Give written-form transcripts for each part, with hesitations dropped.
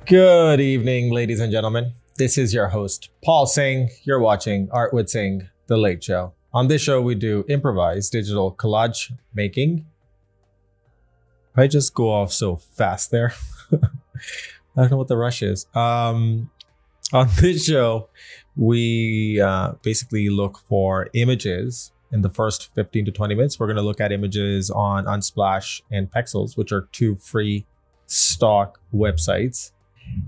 Good evening, ladies and gentlemen. This is your host, Paul Syng. You're watching Art with Syng, The Late Show. On this show, we do improvised digital collage making. I just go off so fast there. I don't know what the rush is. On this show, we basically look for images. In the first 15 to 20 minutes, we're going to look at images on Unsplash and Pexels, which are two free stock websites.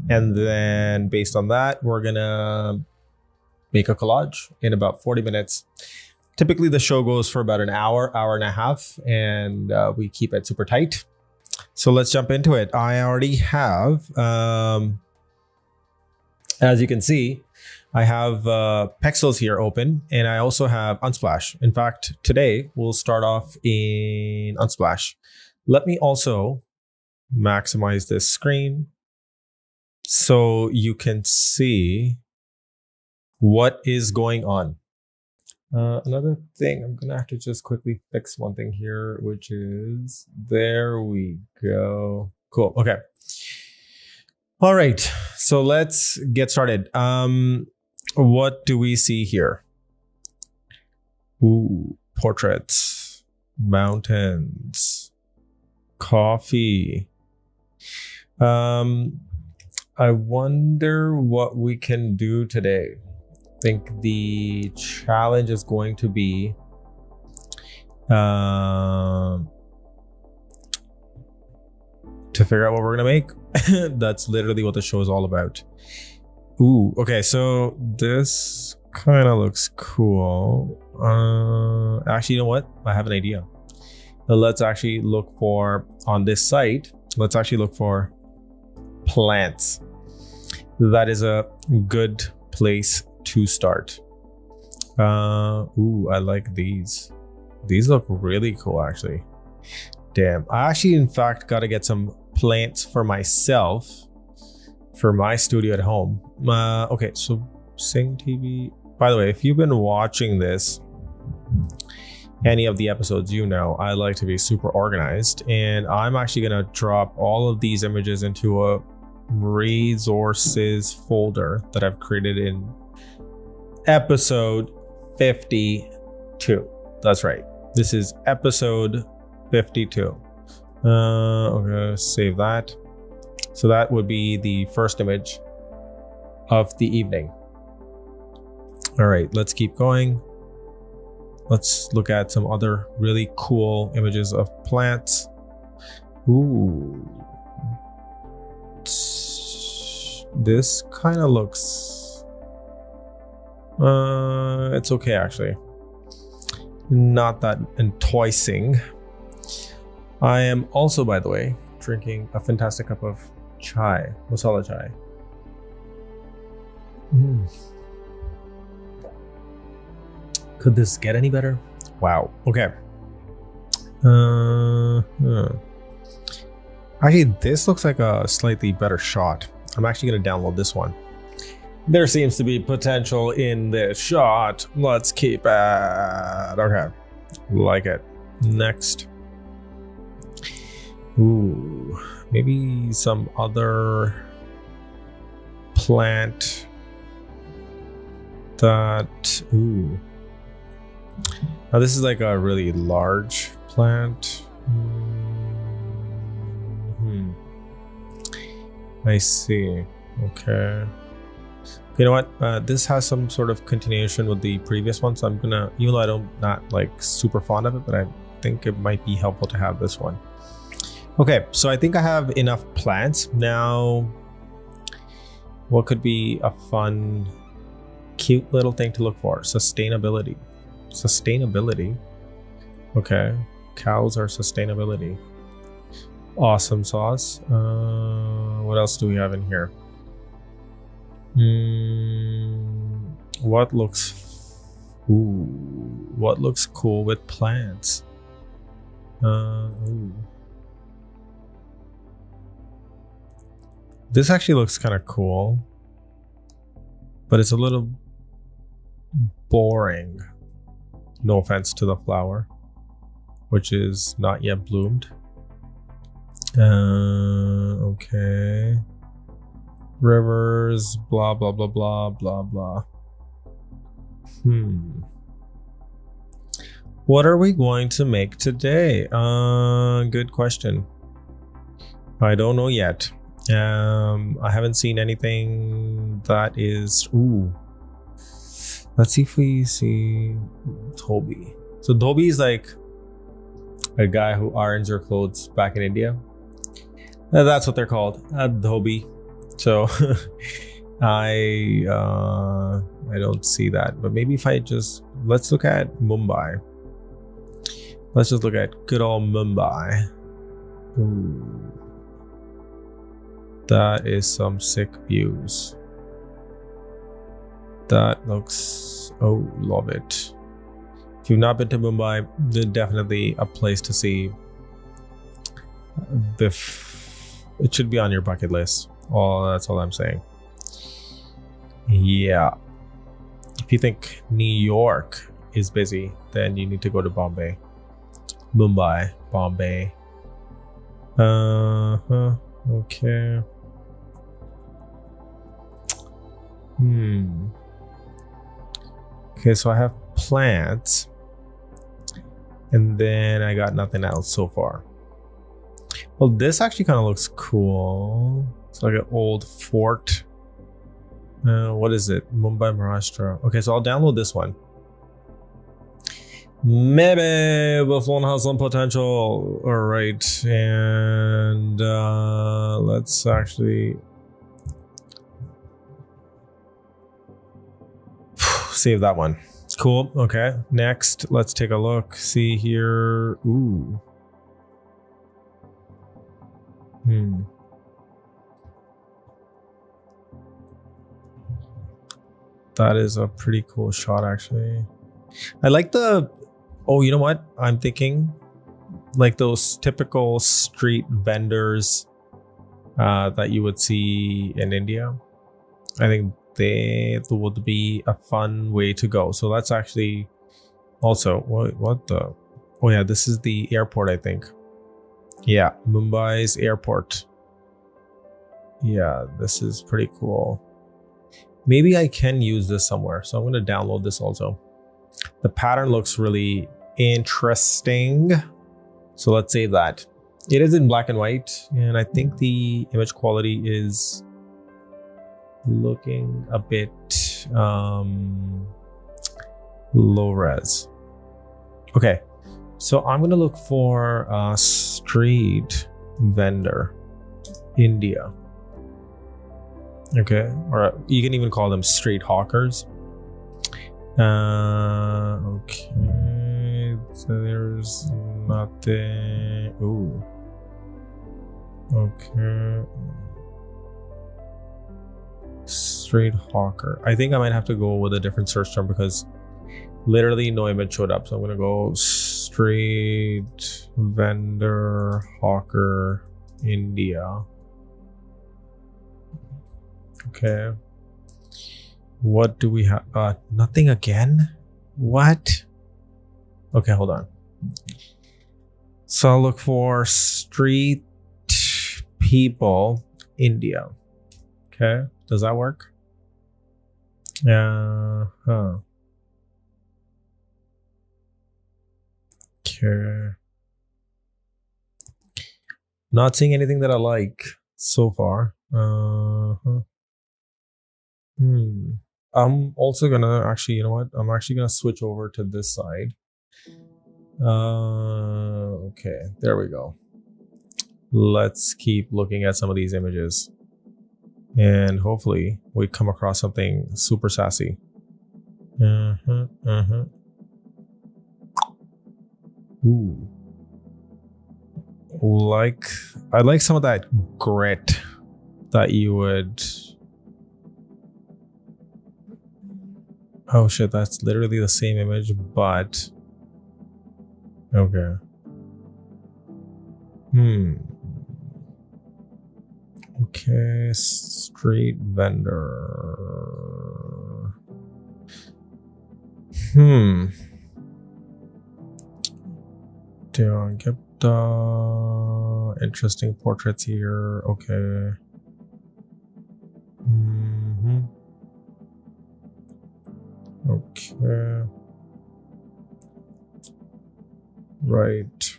And then based on that, we're going to make a collage in about 40 minutes. Typically, the show goes for about an hour, hour and a half, and we keep it super tight. So let's jump into it. I already have, as you can see, I have Pexels here open, and I also have Unsplash. In fact, today we'll start off in Unsplash. Let me also maximize this screen so you can see what is going on. Another thing, I'm gonna have to just quickly fix one thing here, which is, there we go. Cool, okay. All right, so let's get started. What do we see here? Ooh, portraits, mountains, coffee. I wonder what we can do today. I think the challenge is going to be to figure out what we're gonna make. That's literally what the show is all about. Ooh, okay, so this kind of looks cool. Actually, you know what? I have an idea. Now let's actually look for, on this site, let's actually look for plants. That is a good place to start. Ooh, I like these. These look really cool, actually. Damn, I actually, in fact, got to get some plants for myself for my studio at home. Okay, so Syng TV. By the way, if you've been watching this, any of the episodes, you know I like to be super organized, and I'm actually gonna drop all of these images into a resources folder that I've created in episode 52. That's right, this is episode 52. Okay, save that. So that would be the first image of the evening. All right, let's keep going. Let's look at some other really cool images of plants. Ooh. This kind of looks... it's okay, actually. Not that enticing. I am also, by the way, drinking a fantastic cup of chai, masala chai. Could this get any better? Wow. Okay. Actually, this looks like a slightly better shot. I'm actually going to download this one. There seems to be potential in this shot. Let's keep it. Okay. Like it. Next. Ooh. Maybe some other plant that... Ooh. Now this is like a really large plant. I see. Okay. You know what? This has some sort of continuation with the previous one, so I'm gonna, even though I'm not like super fond of it, but I think it might be helpful to have this one. Okay, so I think I have enough plants. Now, what could be a fun, cute little thing to look for? Sustainability. Sustainability. Okay. Cows are sustainability. Awesome sauce. What else do we have in here? What looks... Ooh. What looks cool with plants? Ooh. This actually looks kind of cool, but it's a little boring. No offense to the flower, which is not yet bloomed. Okay. Rivers, blah, blah, blah, blah, blah, blah. What are we going to make today? Good question. I don't know yet. I haven't seen anything that is... Ooh. Let's see if we see Toby. So Toby is like a guy who irons your clothes back in India. That's what they're called, Adobe. So I don't see that. But maybe if I just... Let's look at Mumbai. Let's just look at good old Mumbai. Ooh. That is some sick views. That looks... Oh, love it. If you've not been to Mumbai, then definitely a place to see. It should be on your bucket list. Oh, that's all I'm saying. Yeah. If you think New York is busy, then you need to go to Bombay. Mumbai, Bombay. Okay. Okay, so I have plants. And then I got nothing else so far. Well, this actually kind of looks cool. It's like an old fort. What is it? Mumbai, Maharashtra. Okay, so I'll download this one. Maybe this one has some potential. All right, and let's actually save that one. Cool. Okay, next, let's take a look. See here. Ooh. That is a pretty cool shot, actually. I like the... Oh, you know what? I'm thinking like those typical street vendors that you would see in India. I think they would be a fun way to go. So let's actually also... What the... Oh yeah, this is the airport, I think. Yeah, Mumbai's airport. Yeah, this is pretty cool. Maybe I can use this somewhere. So I'm going to download this also. The pattern looks really interesting. So let's save that. It is in black and white. And I think the image quality is looking a bit low res. Okay. So I'm going to look for a street vendor. India. Okay, or you can even call them street hawkers. Okay, so there's nothing. Ooh. Okay. Street hawker. I think I might have to go with a different search term because literally no image showed up. So I'm gonna go street vendor hawker India. Okay. What do we have? Nothing again? What? Okay, hold on. So I'll look for street people, India. Okay, does that work? Okay. Not seeing anything that I like so far. I'm also gonna actually, you know what? I'm actually gonna switch over to this side. Okay, there we go. Let's keep looking at some of these images. And hopefully we come across something super sassy. Ooh. I like some of that grit that you would... Oh shit, that's literally the same image, but... Okay. Okay, street vendor. Do I get the interesting portraits here? Okay. Okay. Right.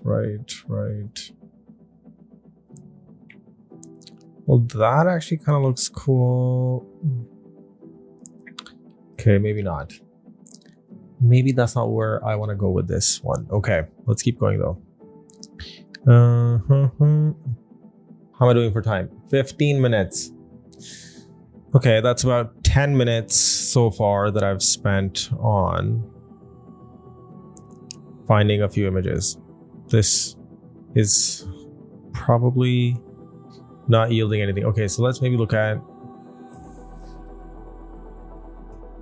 Well, that actually kind of looks cool. Okay, maybe not. Maybe that's not where I want to go with this one. Okay, let's keep going though. How am I doing for time? 15 minutes. Okay, that's about 10 minutes so far that I've spent on finding a few images. This is probably not yielding anything. Okay, so let's maybe look at...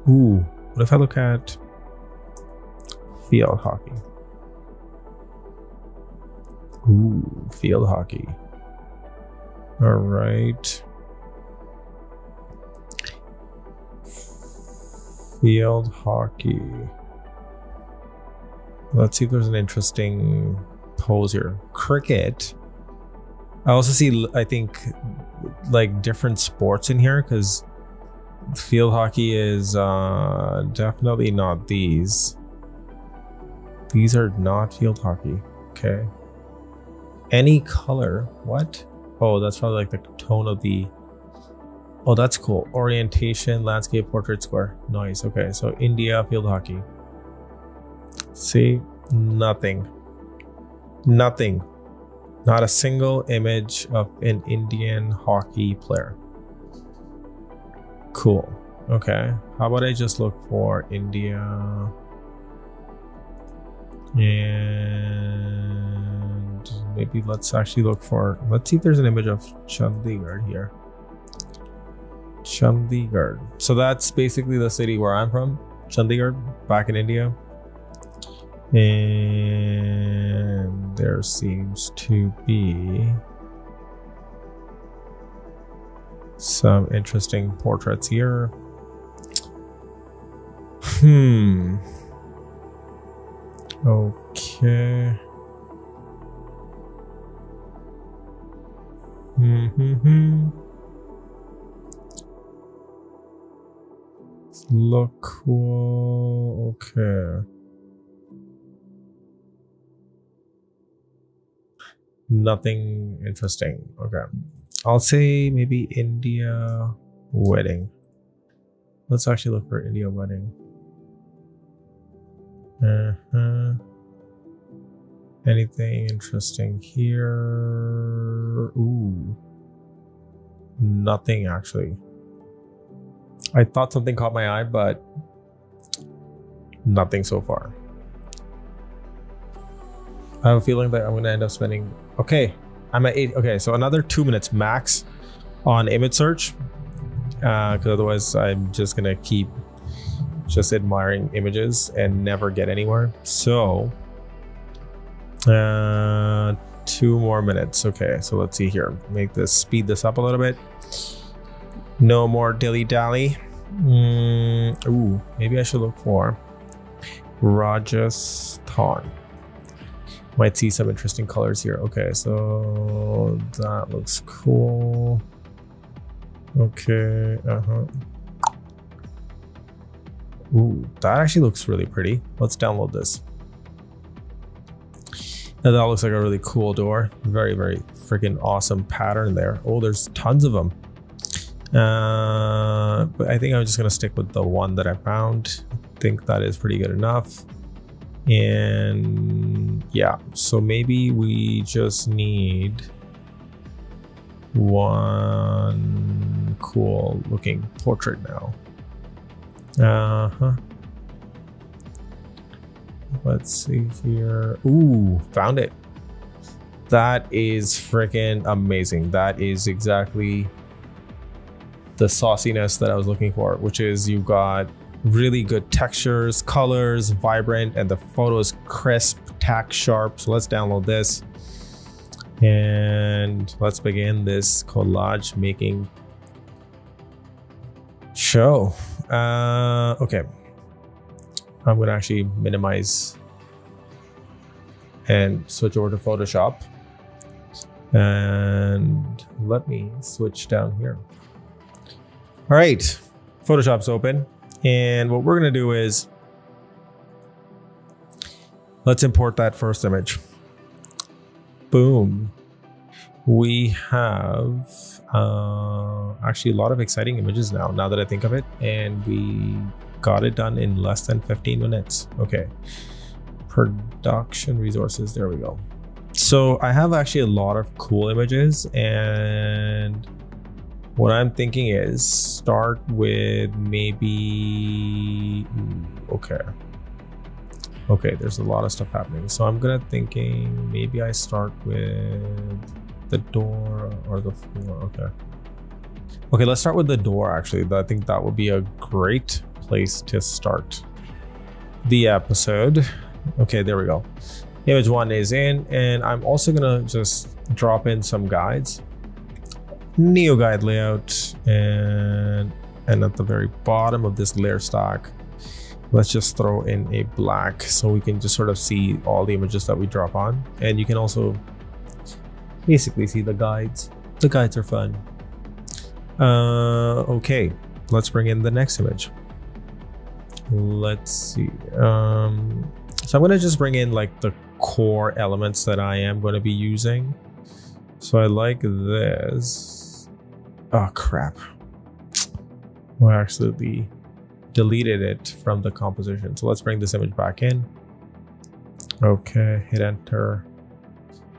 Ooh, what if I look at field hockey? Ooh, field hockey. All right. Field hockey. Let's see if there's an interesting pose here. Cricket. I also see, I think, like different sports in here, because field hockey is definitely not these. These are not field hockey. Okay. Any color. What? Oh, that's probably like the tone of the... Oh, that's cool. Orientation, landscape, portrait, square. Nice. Okay, so India field hockey. See? Nothing. Nothing. Not a single image of an Indian hockey player. Cool. Okay. How about I just look for India? And maybe let's actually look for... Let's see if there's an image of Chandigarh here. Chandigarh. So that's basically the city where I'm from. Chandigarh, back in India. And there seems to be some interesting portraits here. Okay. Look cool. Okay. Nothing interesting. Okay. I'll say maybe India wedding. Let's actually look for India wedding. Anything interesting here? Ooh. Nothing actually. I thought something caught my eye, but nothing so far. I have a feeling that I'm going to end up spending... Okay, I'm at 8. Okay, so another 2 minutes max on image search. Because otherwise I'm just going to keep just admiring images and never get anywhere. So, 2 more minutes. Okay, so let's see here. Speed this up a little bit. No more dilly-dally. Ooh, maybe I should look for Rajasthan. Might see some interesting colors here. Okay, so that looks cool. Okay, Ooh, that actually looks really pretty. Let's download this. Now that looks like a really cool door. Very, very freaking awesome pattern there. Oh, there's tons of them. But I think I'm just gonna stick with the one that I found. I think that is pretty good enough. And yeah, so maybe we just need one cool looking portrait now. Let's see here. Ooh, found it. That is freaking amazing. That is exactly the sauciness that I was looking for, which is you've got really good textures, colors, vibrant, and the photo is crisp, tack sharp. So let's download this and let's begin this collage making show. Okay, I'm gonna actually minimize and switch over to Photoshop, and let me switch down here. All right, Photoshop's open. And what we're gonna do is, let's import that first image. Boom. We have actually a lot of exciting images now that I think of it, and we got it done in less than 15 minutes. Okay, production resources, there we go. So I have actually a lot of cool images, and what I'm thinking is start with maybe, okay, there's a lot of stuff happening. So I'm thinking maybe I start with the door or the floor. Okay, let's start with the door. Actually, I think that would be a great place to start the episode. Okay, there we go. Image 1 is in, and I'm also gonna just drop in some guides. Neo guide layout, and at the very bottom of this layer stack, let's just throw in a black so we can just sort of see all the images that we drop on. And you can also basically see the guides. The guides are fun. Okay, let's bring in the next image. Let's see. So I'm gonna just bring in like the core elements that I am going to be using. So I like this. Oh crap. I actually deleted it from the composition. So let's bring this image back in. Okay, hit enter.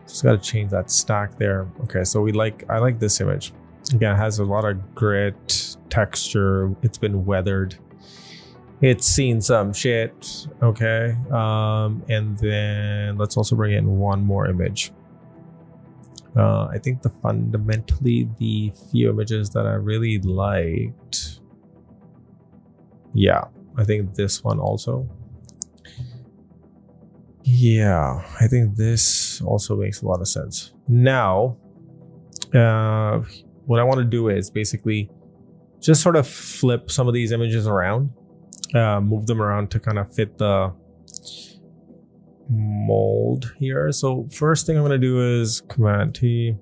Just got to change that stack there. Okay, so I like this image. Again, it has a lot of grit, texture. It's been weathered. It's seen some shit. Okay, and then let's also bring in one more image. I think fundamentally the few images that I really liked. Yeah, I think this one also. Yeah, I think this also makes a lot of sense. Now, what I want to do is basically just sort of flip some of these images around, move them around to kind of fit the mold here. So first thing I'm going to do is Command T.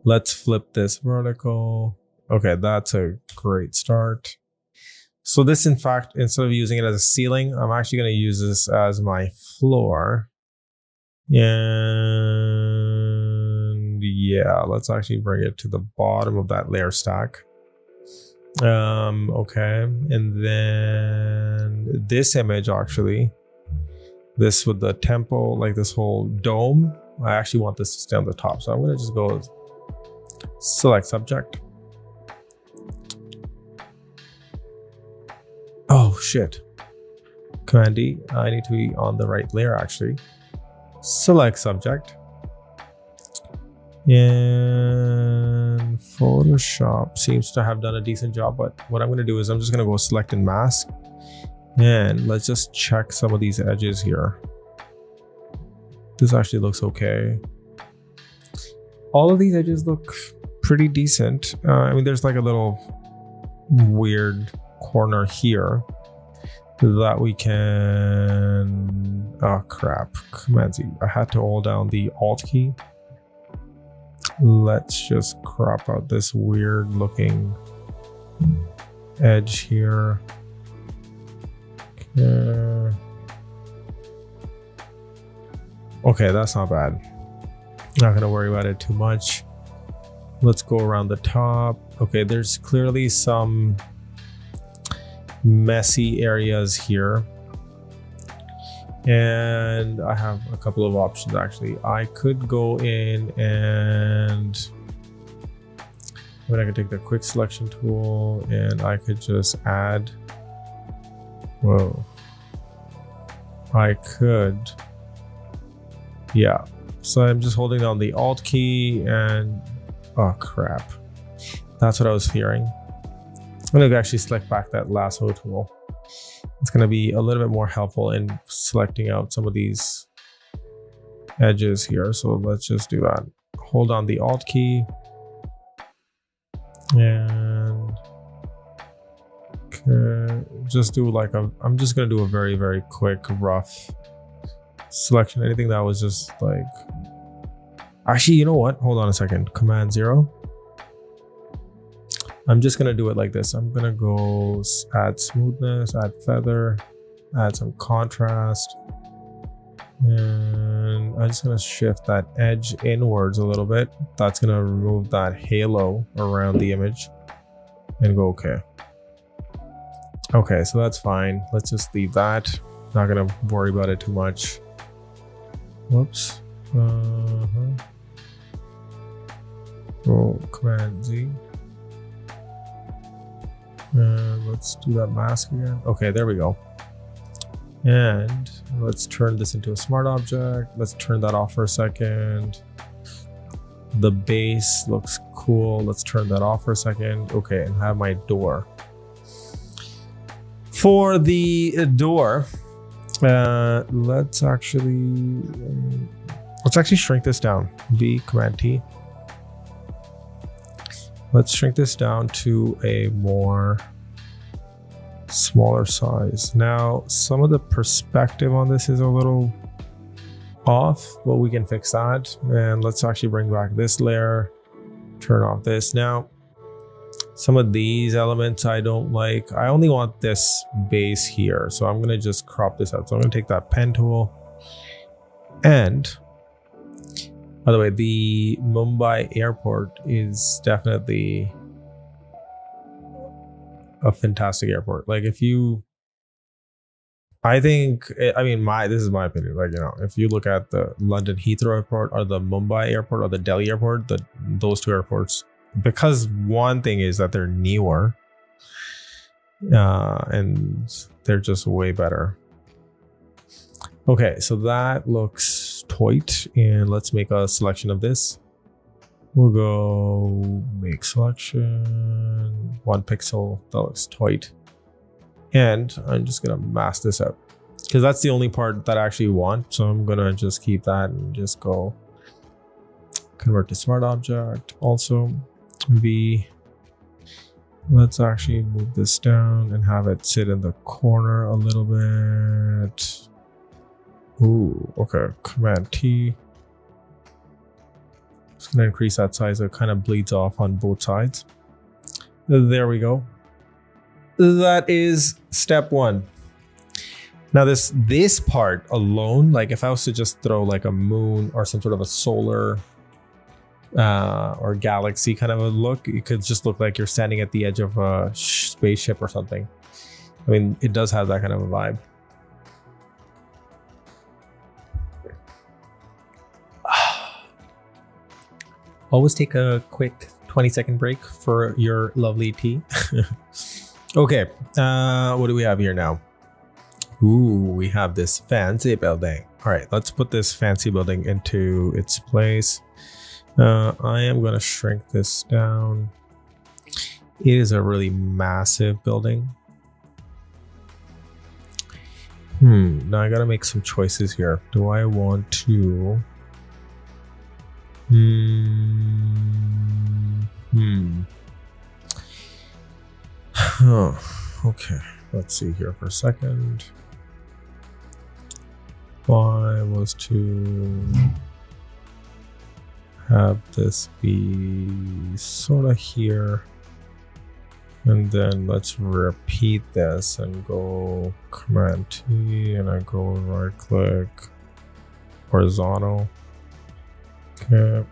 Let's flip this vertical. Okay, that's a great start. So this, in fact, instead of using it as a ceiling, I'm actually going to use this as my floor. And yeah, let's actually bring it to the bottom of that layer stack. Okay, and then this image, actually, this with the tempo, like this whole dome, I actually want this to stay on the top. So I'm going to just go select subject. Oh shit. Command D. I need to be on the right layer actually. Select subject. And Photoshop seems to have done a decent job, but what I'm going to do is I'm just going to go select and mask. And let's just check some of these edges here. This actually looks okay. All of these edges look pretty decent. I mean, there's like a little weird corner here that we can, oh crap, Command Z. I had to hold down the Alt key. Let's just crop out this weird looking edge here. Okay, that's not bad. Not gonna worry about it too much. Let's go around the top. Okay, there's clearly some messy areas here, and I have a couple of options actually. I could go in and I could take the quick selection tool and I could just add, whoa, I could, yeah, so I'm just holding down the Alt key and oh crap, that's what I was fearing. I'm going to actually select back that lasso tool. It's going to be a little bit more helpful in selecting out some of these edges here. So let's just do that. Hold on the Alt key. And just do like I'm just going to do a very, very quick, rough selection. Anything that was just like, actually, you know what? Hold on a second. Command 0. I'm just gonna do it like this. I'm gonna go add smoothness, add feather, add some contrast, and I'm just gonna shift that edge inwards a little bit. That's gonna remove that halo around the image and go okay. Okay, so that's fine. Let's just leave that. Not gonna worry about it too much. Whoops. Roll Command Z. And let's do that mask again. Okay, there we go. And let's turn this into a smart object. Let's turn that off for a second. The base looks cool. Let's turn that off for a second. Okay, and have my door. For the door, let's actually shrink this down. V Command T. Let's shrink this down to a more smaller size. Now, some of the perspective on this is a little off, but we can fix that. And let's actually bring back this layer, turn off this. Now, some of these elements I don't like. I only want this base here. So I'm gonna just crop this out. So I'm gonna take that pen tool. And by the way, the Mumbai airport is definitely a fantastic airport. Like this is my opinion. Like, you know, if you look at the London Heathrow airport or the Mumbai airport or the Delhi airport, those two airports, because one thing is that they're newer and they're just way better. Okay, so that looks tight, and let's make a selection of this. We'll go make selection, 1 pixel. That looks tight. And I'm just gonna mask this out because that's the only part that I actually want. So I'm gonna just keep that and just go convert to smart object. Also, let's actually move this down and have it sit in the corner a little bit. Ooh, okay, Command T. Just gonna increase that size so it kind of bleeds off on both sides. There we go. That is step 1. Now this part alone, like if I was to just throw like a moon or some sort of a solar or galaxy kind of a look, it could just look like you're standing at the edge of a spaceship or something. I mean, it does have that kind of a vibe. Always take a quick 20-second break for your lovely tea. Okay, what do we have here now? Ooh, we have this fancy building. All right, let's put this fancy building into its place. I am going to shrink this down. It is a really massive building. Now I got to make some choices here. Do I want to... Okay, let's see here for a second. If I was to have this be sort of here, and then let's repeat this and go Command T, and I go right click, horizontal. Okay.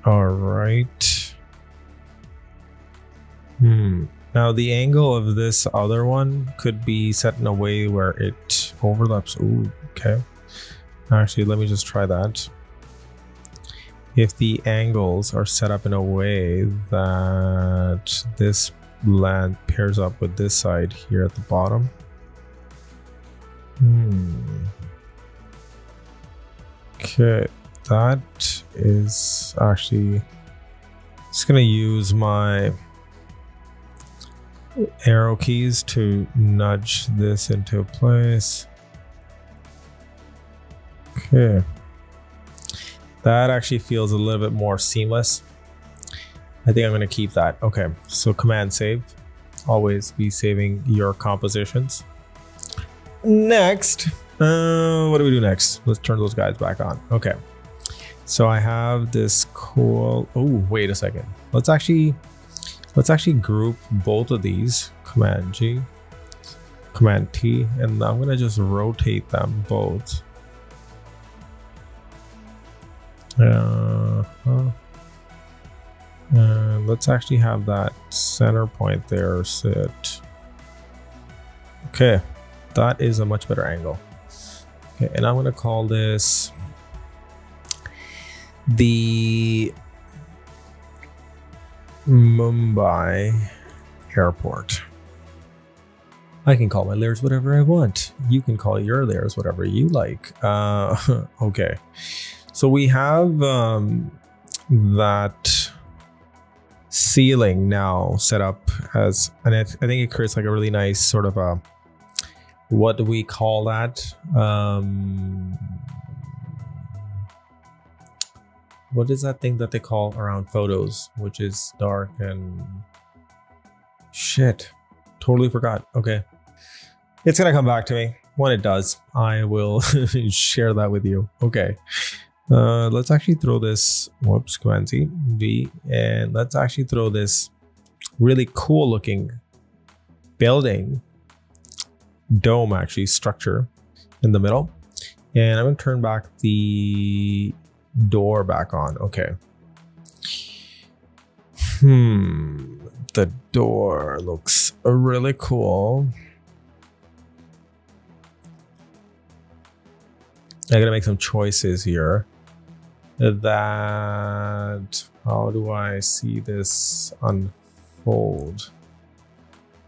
All right. Now the angle of this other one could be set in a way where it overlaps. Ooh, okay. Actually, let me just try that. If the angles are set up in a way that this land pairs up with this side here at the bottom. Okay, that is actually just gonna use my arrow keys to nudge this into place. Okay, that actually feels a little bit more seamless. I think I'm gonna keep that. Okay, so Command save. Always be saving your compositions. Next, what do we do next? Let's turn those guys back on. Okay, So I have this cool, oh, wait a second. Let's actually group both of these, Command G, Command T, and I'm gonna just rotate them both. And let's actually have that center point there sit. Okay, that is a much better angle. Okay, and I'm gonna call this the Mumbai Airport. I can call my layers whatever I want. You can call your layers whatever you like. Okay, so we have that ceiling now set up as, and I think it creates like a really nice sort of a, what do we call that? What is that thing that they call around photos, which is dark and shit, totally forgot. Okay, it's gonna come back to me. When it does, I will share that with you. Okay, let's actually throw this, whoops, Command Z, V, and let's actually throw this really cool looking building dome, actually structure in the middle. And I'm gonna turn back the door back on. Okay. The door looks really cool. I gotta make some choices here. That, how do I see this unfold?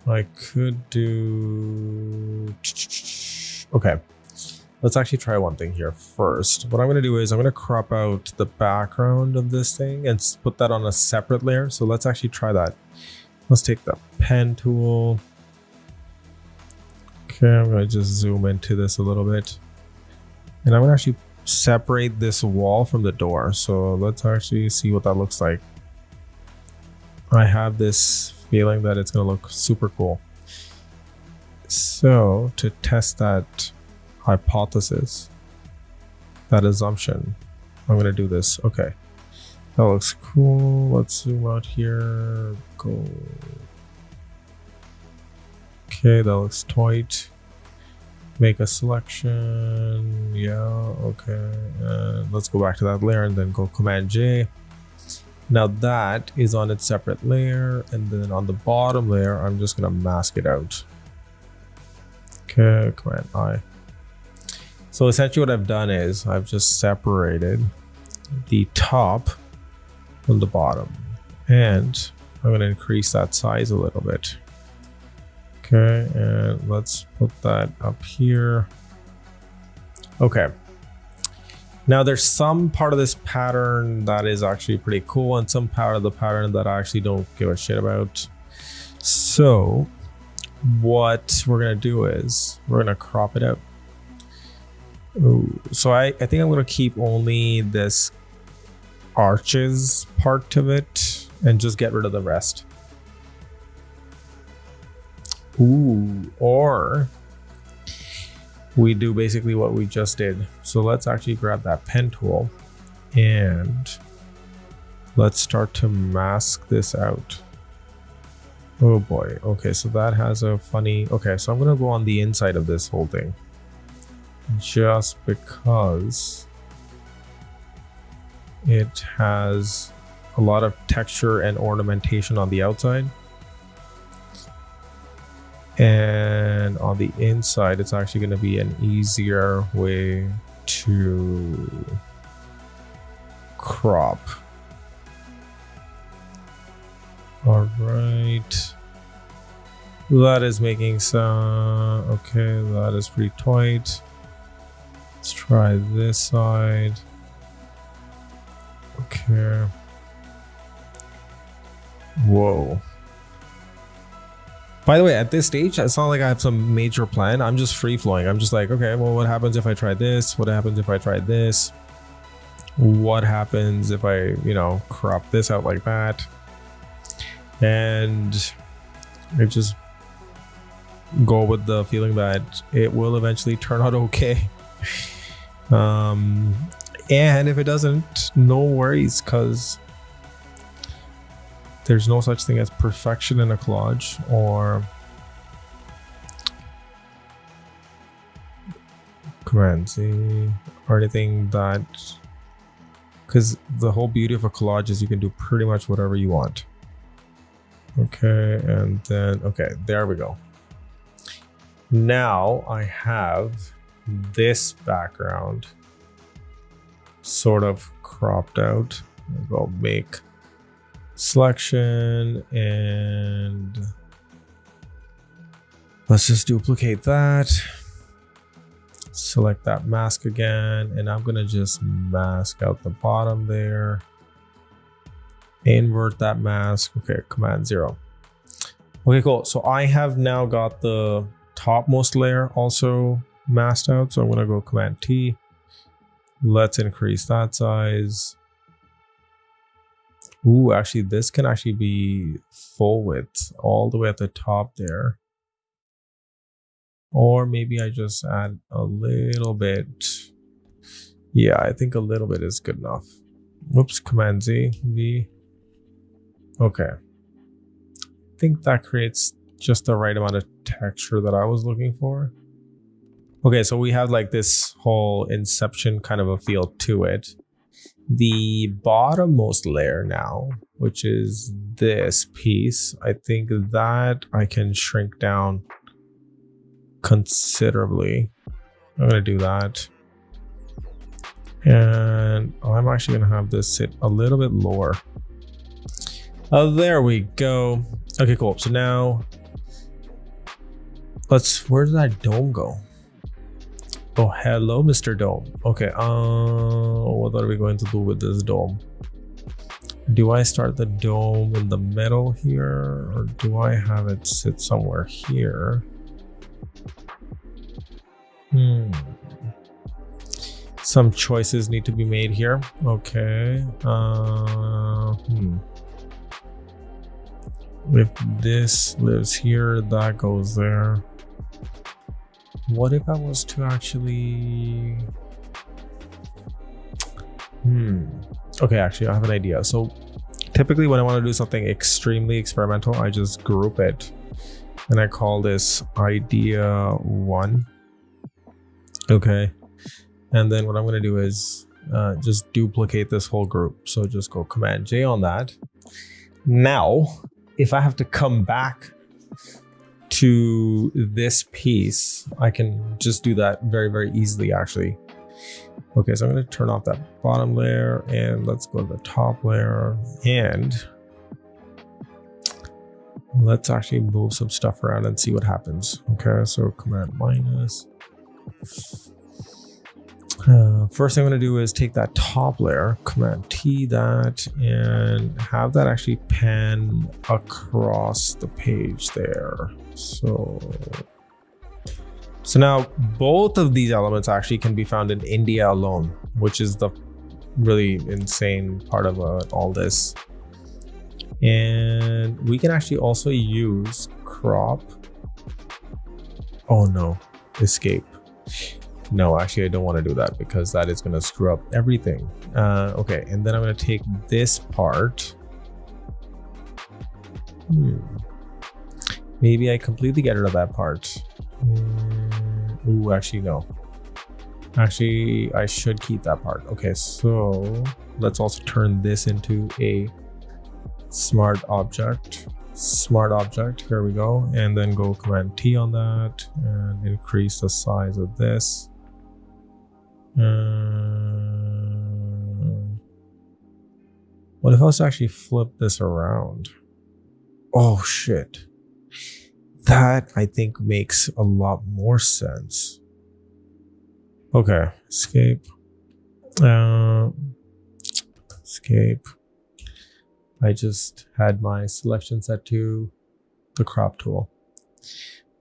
I could do, okay, let's actually try one thing here first. What I'm going to do is I'm going to crop out the background of this thing and put that on a separate layer. So let's actually try that. Let's take the pen tool. Okay, I'm going to just zoom into this a little bit. And I'm going to actually separate this wall from the door. So let's actually see what that looks like. I have this feeling that it's going to look super cool. So to test that hypothesis, that assumption, I'm going to do this. Okay, that looks cool. Let's zoom out here. Go. Okay, that looks tight. Make a selection. Yeah, okay. Let's go back to that layer and then go Command J. Now that is on its separate layer, and then on the bottom layer, I'm just gonna mask it out. Okay, Command I. So essentially what I've done is I've just separated the top from the bottom, and I'm gonna increase that size a little bit. Okay, and let's put that up here. Okay. Now there's some part of this pattern that is actually pretty cool, and some part of the pattern that I actually don't give a shit about. So what we're gonna do is we're gonna crop it out. Ooh, so I think I'm gonna keep only this arches part of it and just get rid of the rest. Ooh, or we do basically what we just did. So let's actually grab that pen tool and let's start to mask this out. Oh boy. Okay, so that has a funny, okay, so I'm gonna go on the inside of this whole thing just because it has a lot of texture and ornamentation on the outside. And on the inside, it's actually going to be an easier way to crop. All right. That is making some, okay, that is pretty tight. Let's try this side. Okay. Whoa. By the way, at this stage, it's not like I have some major plan. I'm just free flowing. I'm just like, okay, well, what happens if I try this? What happens if I try this? What happens if I, you know, crop this out like that? And I just go with the feeling that it will eventually turn out okay. And if it doesn't, no worries, because there's no such thing as perfection in a collage or Command Z or anything that, because the whole beauty of a collage is you can do pretty much whatever you want. Okay, and then, okay, there we go. Now I have this background sort of cropped out. I'll make selection and let's just duplicate that. Select that mask again, and I'm gonna just mask out the bottom there. Invert that mask. Okay, Command 0. Okay, cool. So I have now got the topmost layer also masked out. So I'm gonna go Command T. Let's increase that size. Ooh, actually, this can actually be full width all the way at the top there. Or maybe I just add a little bit. Yeah, I think a little bit is good enough. Whoops, Command Z, V. Okay. I think that creates just the right amount of texture that I was looking for. Okay, so we have like this whole Inception kind of a feel to it. The bottommost layer now, which is this piece, I think that I can shrink down considerably. I'm gonna do that. And I'm actually gonna have this sit a little bit lower. Oh, there we go. Okay, cool. So now where did that dome go? Oh, hello, Mr. Dome. Okay, what are we going to do with this dome? Do I start the dome in the middle here, or do I have it sit somewhere here? Some choices need to be made here. Okay. If this lives here, that goes there. What if I was to actually... Okay, actually, I have an idea. So typically when I want to do something extremely experimental, I just group it. And I call this idea 1. Okay. And then what I'm going to do is just duplicate this whole group. So just go Command J on that. Now, if I have to come back to this piece, I can just do that very, very easily, actually. Okay, so I'm going to turn off that bottom layer and let's go to the top layer and let's actually move some stuff around and see what happens. Okay, so Command minus. First thing I'm going to do is take that top layer, Command T that, and have that actually pan across the page there. So now both of these elements actually can be found in India alone, which is the really insane part of all this. And we can actually also use crop. Oh no, escape. No, actually I don't want to do that because that is going to screw up everything. Okay, and then I'm going to take this part. Maybe I completely get rid of that part. Ooh, actually no. Actually, I should keep that part. Okay, so let's also turn this into a smart object. Smart object, here we go. And then go Command T on that and increase the size of this. What if I was to actually flip this around? Oh shit. That I think makes a lot more sense. Okay, escape. Escape. I just had my selection set to the crop tool.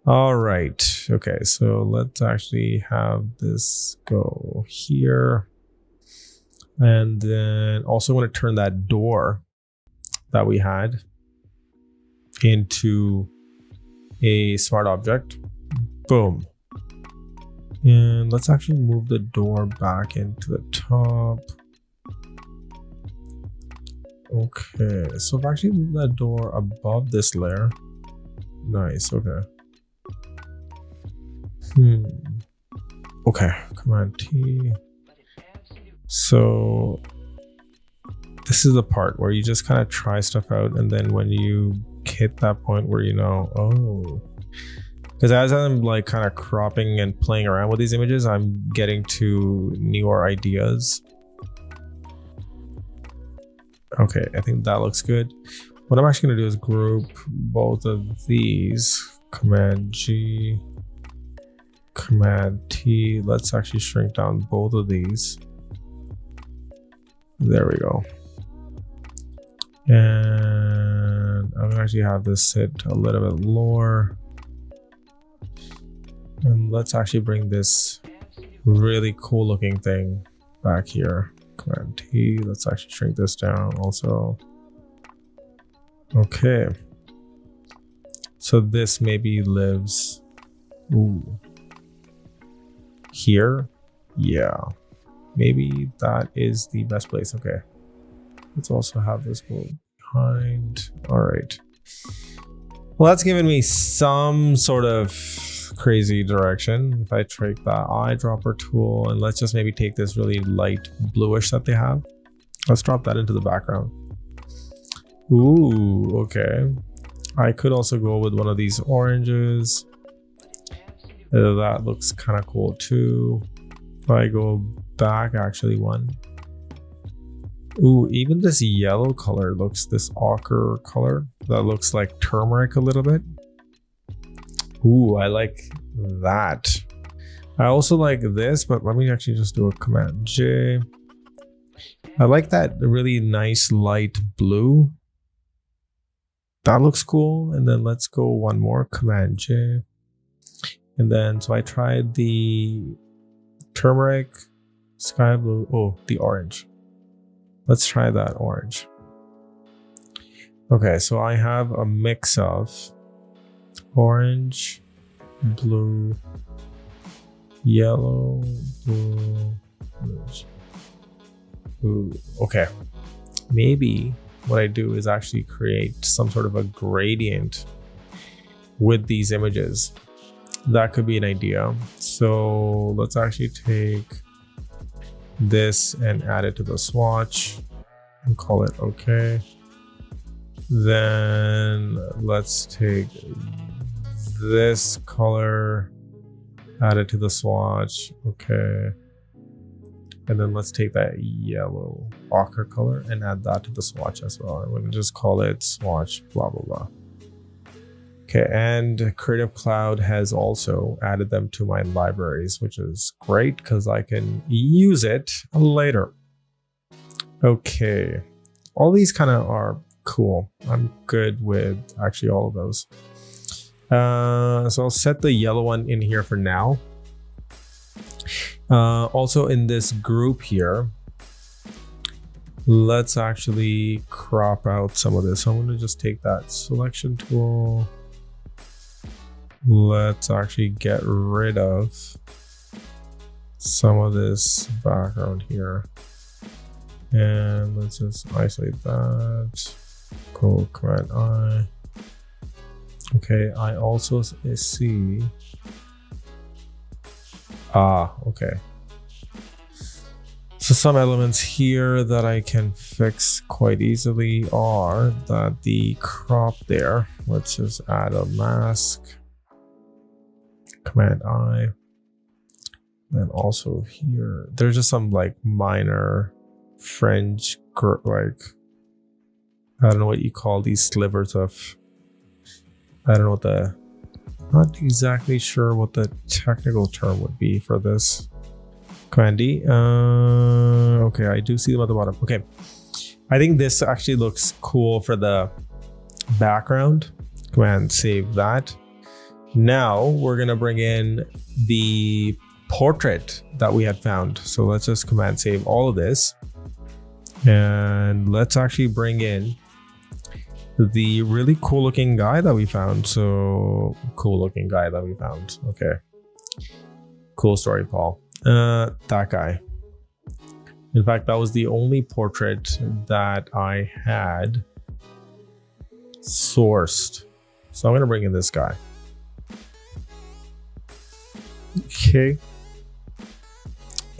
All right. Okay, so let's actually have this go here. And then also want to turn that door that we had into a smart object. Boom. And let's actually move the door back into the top. Okay, so if I actually move that door above this layer. Nice, okay. Okay, Command T. So this is the part where you just kind of try stuff out, and then when you hit that point where you know, oh, because as I'm like kind of cropping and playing around with these images, I'm getting to newer ideas. Okay, I think that looks good. What I'm actually gonna do is group both of these. Command G, Command T. Let's actually shrink down both of these. There we go. And I'm gonna actually have this sit a little bit lower. And let's actually bring this really cool looking thing back here. Command T. Let's actually shrink this down also. Okay. So this maybe lives here. Yeah. Maybe that is the best place. Okay. Let's also have this go behind. All right. Well, that's given me some sort of crazy direction. If I take that eyedropper tool and let's just maybe take this really light bluish that they have. Let's drop that into the background. Ooh, okay. I could also go with one of these oranges. That looks kind of cool too. If I go back actually one. Ooh, even this yellow color looks, this ochre color that looks like turmeric a little bit. Ooh, I like that. I also like this, but let me actually just do a Command J. I like that really nice light blue. That looks cool. And then let's go one more, Command J. And then, so I tried the turmeric, sky blue, oh, the orange. Let's try that orange. Okay, so I have a mix of orange, blue, yellow, blue, orange. Ooh, okay. Maybe what I do is actually create some sort of a gradient with these images. That could be an idea. So let's actually take this and add it to the swatch and call it okay. Then let's take this color, add it to the swatch, okay. And then let's take that yellow ochre color and add that to the swatch as well. I'm going to just call it swatch blah blah blah. Okay, and Creative Cloud has also added them to my libraries, which is great because I can use it later. Okay, all these kind of are cool. I'm good with actually all of those. So I'll set the yellow one in here for now. Also in this group here, let's actually crop out some of this. So I'm going to just take that selection tool. Let's actually get rid of some of this background here. And let's just isolate that. Go Command I. Okay, I also see. Okay. So some elements here that I can fix quite easily are that the crop there. Let's just add a mask. Command I. And also here, there's just some like minor fringe, like, I don't know what you call these slivers of, I don't know what the, not exactly sure what the technical term would be for this. Command D. Okay, I do see them at the bottom. Okay, I think this actually looks cool for the background. Command save that. Now we're gonna bring in the portrait that we had found. So let's just Command save all of this. And let's actually bring in the really cool looking guy that we found. So cool looking guy that we found. Okay. Cool story, Paul. That guy. In fact, that was the only portrait that I had sourced. So I'm going to bring in this guy. Okay.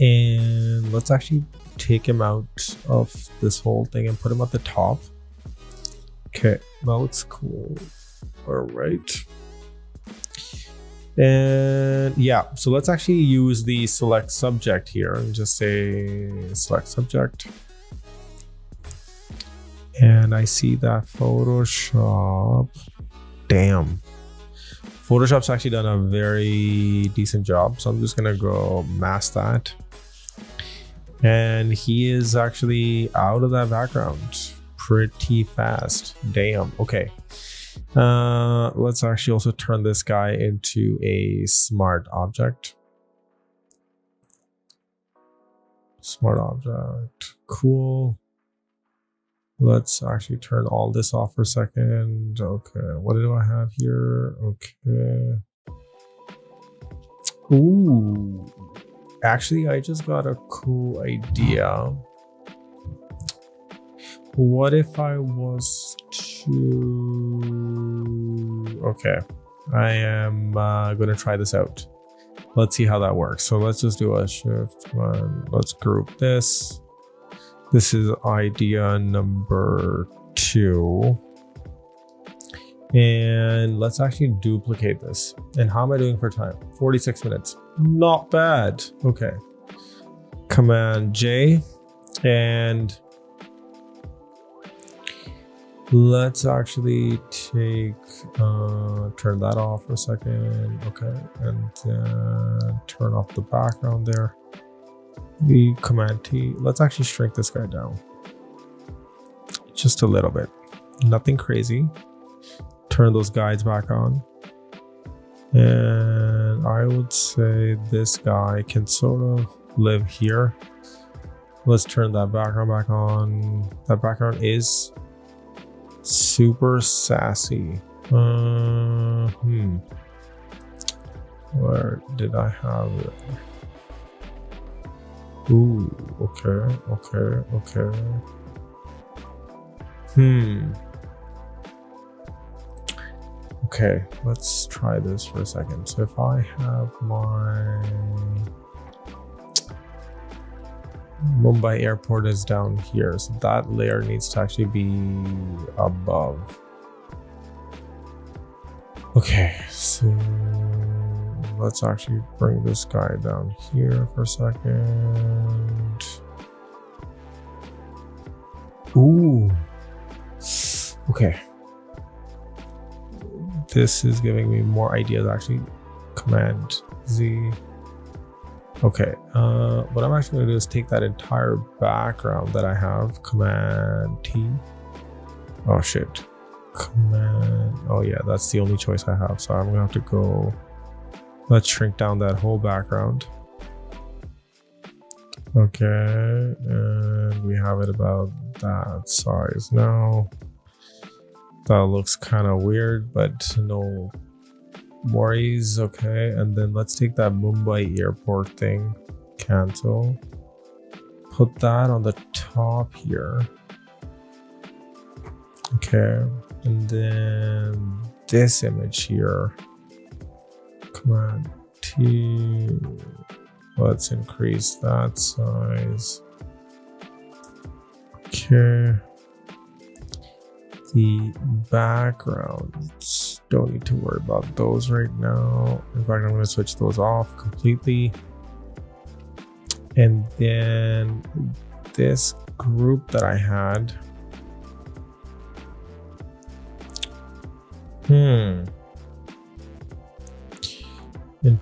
And let's actually take him out of this whole thing and put him at the top. Okay, that looks cool. All right. And yeah, so let's actually use the select subject here and just say select subject. And I see that Photoshop, damn. Photoshop's actually done a very decent job. So I'm just gonna go mask that. And he is actually out of that background pretty fast. Damn, okay. Let's actually also turn this guy into a smart object. Smart object, cool. Let's actually turn all this off for a second. Okay, what do I have here? Okay. Ooh, actually, I just got a cool idea. What if I was to... Okay, I am gonna try this out. Let's see how that works. So let's just do a shift one. Let's group this. This is idea number 2. And let's actually duplicate this. And how am I doing for time? 46 minutes. Not bad. Okay. Command J. And let's actually take, turn that off for a second. Okay. And then turn off the background there. The Command T. Let's actually shrink this guy down. Just a little bit. Nothing crazy. Turn those guides back on. And I would say this guy can sort of live here. Let's turn that background back on. That background is super sassy. Where did I have it? Ooh, okay. Okay, let's try this for a second. So if I have my Mumbai airport is down here, so that layer needs to actually be above. Okay, so let's actually bring this guy down here for a second. Ooh. Okay. This is giving me more ideas actually. Command Z. Okay. What I'm actually going to do is take that entire background that I have. Command T. Oh shit. Command. Oh yeah, that's the only choice I have. So I'm going to have to go. Let's shrink down that whole background. Okay, and we have it about that size now. That looks kind of weird, but no worries. Okay, and then let's take that Mumbai airport thing, cancel. Put that on the top here. Okay, and then this image here. Command T. Let's increase that size. Okay. The backgrounds, don't need to worry about those right now. In fact, I'm going to switch those off completely. And then this group that I had. In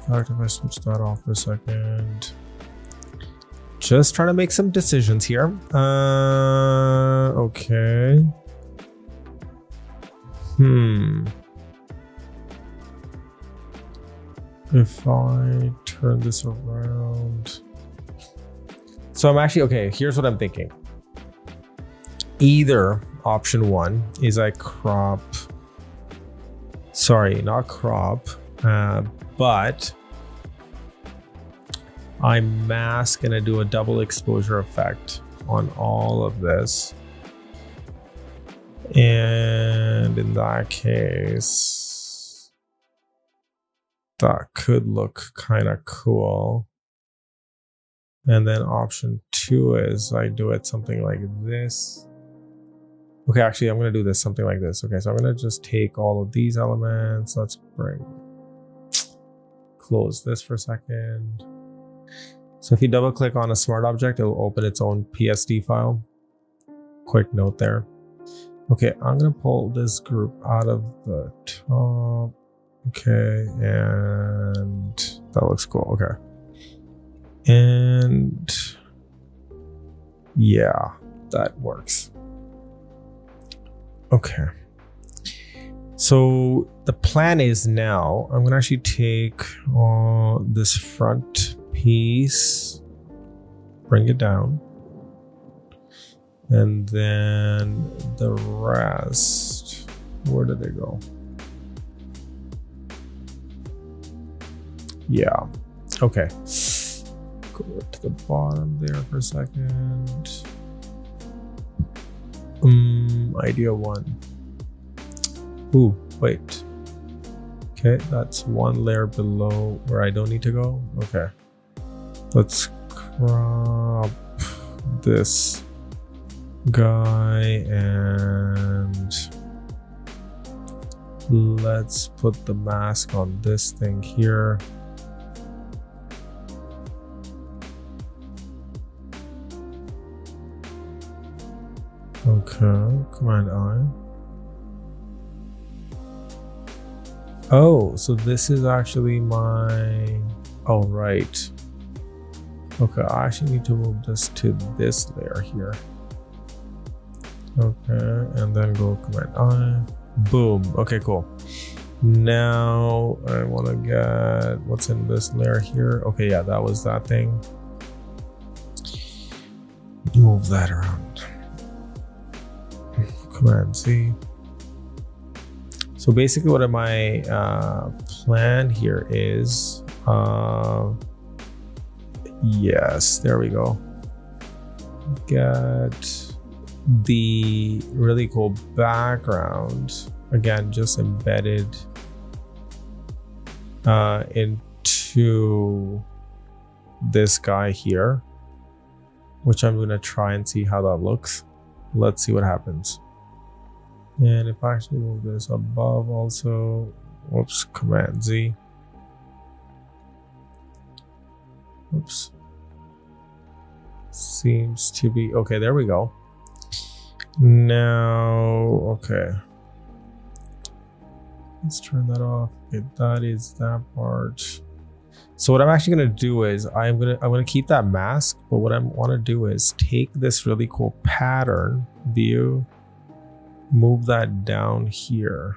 fact, if I switch that off for a second, just trying to make some decisions here. Okay. If I turn this around. So I'm actually, okay, here's what I'm thinking. Either option 1 is I crop, sorry, not crop, but I mask and I do a double exposure effect on all of this. And in that case, that could look kind of cool. And then option 2 is I do it something like this. Okay, actually, I'm going to do this something like this. Okay, so I'm going to just take all of these elements. Let's close this for a second. So if you double click on a smart object, it'll open its own PSD file. Quick note there. Okay, I'm going to pull this group out of the top. Okay, and that looks cool. Okay. And yeah, that works. Okay. So the plan is now I'm going to actually take this front piece, bring it down, and then the rest, where did they go? Yeah. Okay. Go to the bottom there for a second. Idea 1. Ooh, wait. Okay, that's one layer below where I don't need to go. Okay. Let's crop this guy and let's put the mask on this thing here. Okay, Command I. Oh, so this is actually my... Oh, right. Okay, I actually need to move this to this layer here. Okay, and then go Command I. Boom. Okay, cool. Now I want to get what's in this layer here. Okay, yeah, that was that thing. Move that around. Command Z. So basically what my plan here is, yes, there we go. Get the really cool background, again, just embedded into this guy here, which I'm gonna try and see how that looks. Let's see what happens. And if I actually move this above also, whoops, Command Z. Oops. Seems to be, okay, there we go. Now, okay. Let's turn that off. Okay, that is that part. So what I'm actually gonna do is I'm gonna keep that mask, but what I wanna do is take this really cool pattern view, move that down here,